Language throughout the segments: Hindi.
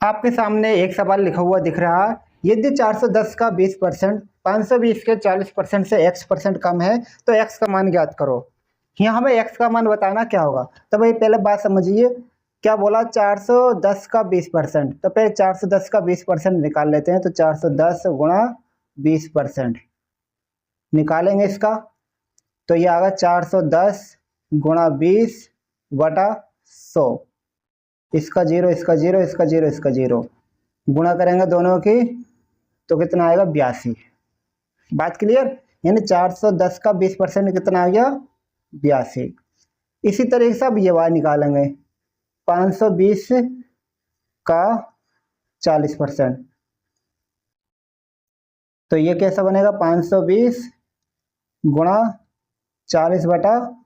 आपके सामने एक सवाल लिखा हुआ दिख रहा है, यदि 410 का 20% 520 के 40% से x% कम है तो x का मान ज्ञात करो। यहाँ हमें x का मान बताना क्या होगा। तो भाई पहले बात समझिए, क्या बोला 410 का 20%, तो पहले 410 का 20% निकाल लेते हैं। तो 410 गुणा 20% निकालेंगे इसका, तो ये आएगा 410 गुणा 20 बटा 100। इसका जीरो, इसका जीरो, इसका जीरो, इसका जीरो, गुणा करेंगे दोनों की तो कितना आएगा 82। बात क्लियर। यानी 410 का 20% कितना आ गया 82। इसी तरीके से अब ये बार निकालेंगे 520 का 40%, तो ये कैसा बनेगा 520 गुणा 40 बटा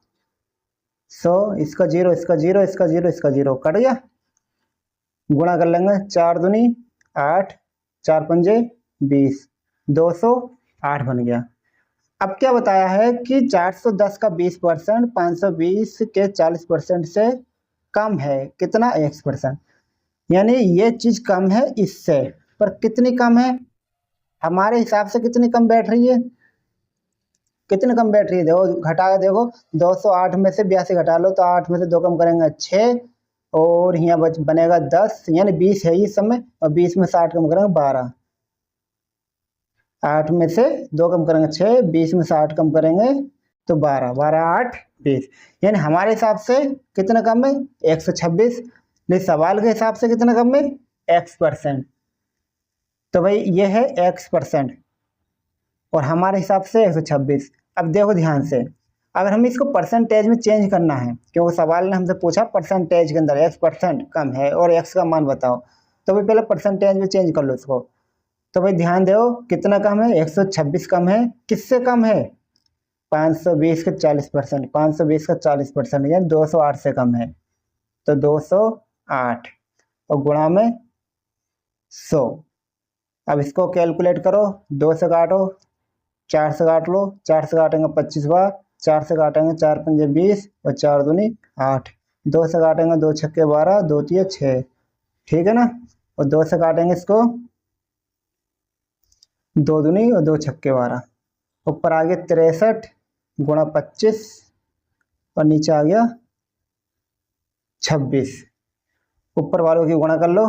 100। इसका जीरो, इसका जीरो, इसका जीरो, इसका जीरो, कट गया। गुणा कर लेंगे 4 दूनी 8, 4 पंजे 20, 208 बन गया। अब क्या बताया है कि 410 का 20% 520 के 40% से कम है, कितना x%। यानी ये चीज कम है इससे, पर कितनी कम है हमारे हिसाब से, कितनी कम बैठ रही है, कितनी कम बैठ रही है। देखो घटा के देखो, 208 में से 82 घटा लो तो 8 में से 2 कम करेंगे 6, और यहाँ बनेगा 10, यानी 20 है इस समय, और 20 में से 8 कम करेंगे 12, 8 में से 2 कम करेंगे 6, 20 में से 8 कम करेंगे तो 12, 12 8 20। यानी हमारे हिसाब से कितना कम है 126, नहीं सवाल के हिसाब से कितना कम है x%। तो भाई ये है x% और हमारे हिसाब से 126। अब देखो ध्यान से, अगर हमें इसको परसेंटेज में चेंज करना है, क्योंकि सवाल ने हमसे पूछा परसेंटेज के अंदर x% कम है और x का मान बताओ, तो भाई पहले परसेंटेज में चेंज कर लो इसको। तो भाई ध्यान दो कितना कम है 126 कम है, किससे कम है 520 के 40%, 520 का 40% यानी 208 से कम है, तो 208 और गुणा में 100। अब इसको कैलकुलेट करो, 2 से काटो, 4 से काट लो, 4 से काटेंगे 25 बार, 4 से काटेंगे 4 पंजे 20 और 4 दूनी 8, 2 से काटेंगे 2 छक्के 12, 2 तिये 6, ठीक है ना। और 2 से काटेंगे इसको 2 दूनी और 2 छक्के 12, ऊपर आ गया 63 गुणा 25 और नीचे आ गया 26। ऊपर वालों की गुणा कर लो,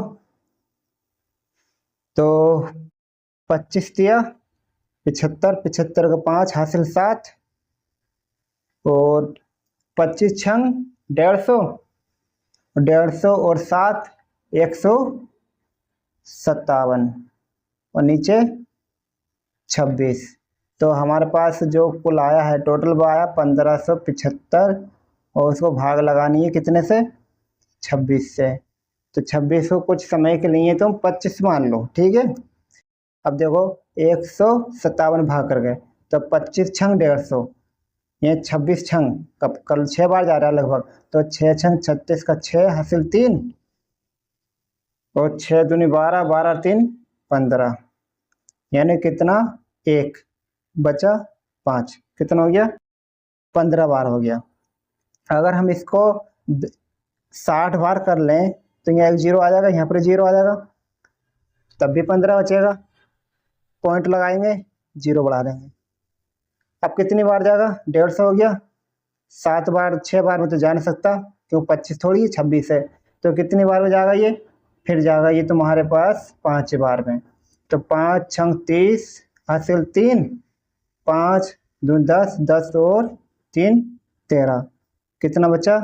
तो 25 दिया 75, 75 का 5 हासिल 7, और 25 छंग 150, 150 और 7 157, और नीचे 26। तो हमारे पास जो कुल आया है टोटल वो आया 1575, और उसको भाग लगानी है कितने से 26 से। तो 26 को कुछ समय के लिए तुम 25 मान लो, ठीक है। अब देखो 157 भाग कर गए, तो 25 छंग 150, ये 26 छंग कल 6 बार जा रहा है लगभग, तो 6 छंग 36 का 6 हासिल 3, और 6 दूनी 12, 12 3 15, यानी कितना 1 बचा 5, कितना हो गया 15 बार हो गया। अगर हम इसको 60 बार कर लें तो यहाँ एक जीरो आ जाएगा, यहाँ पर जीरो आ जाएगा, तब भी 15 बचेगा, पॉइंट लगाएंगे जीरो बढ़ा देंगे। अब कितनी बार जाएगा 150 हो गया, 7 बार 6 बार में तो जा नहीं सकता क्यों 25 थोड़ी 26 है, तो कितनी बार में जाएगा ये, फिर जाएगा ये तुम्हारे पास 5 बार में। तो 5 छंग 30 हासिल 3, 5 2 10, 10 और 3 13, कितना बचा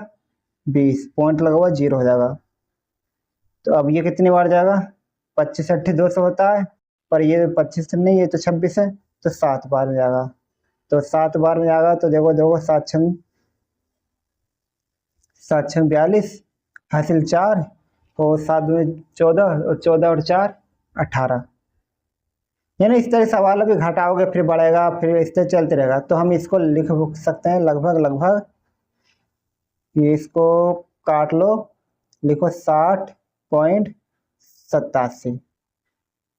20, पॉइंट लगा हुआ जीरो हो जाएगा। तो अब ये कितनी बार जाएगा 25 8 200 होता है, पर ये 25 नहीं, ये तो 26 है, तो 7 बार में जाएगा। तो 7 बार में जाएगा, तो देखो देखो 7 छंग 42 हासिल 4, और 7 दूनी 14, और 14 और 4 18। यानी इस तरह सवाल भी घटाओगे फिर बढ़ेगा, फिर इस तरह चलते रहेगा। तो हम इसको लिख सकते हैं लगभग लगभग, ये इसको काट लो, लिखो 60.87,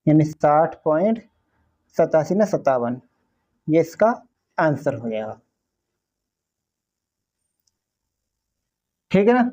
यानी 60.87 ना 57, ये इसका आंसर हो जाएगा, ठीक है ना।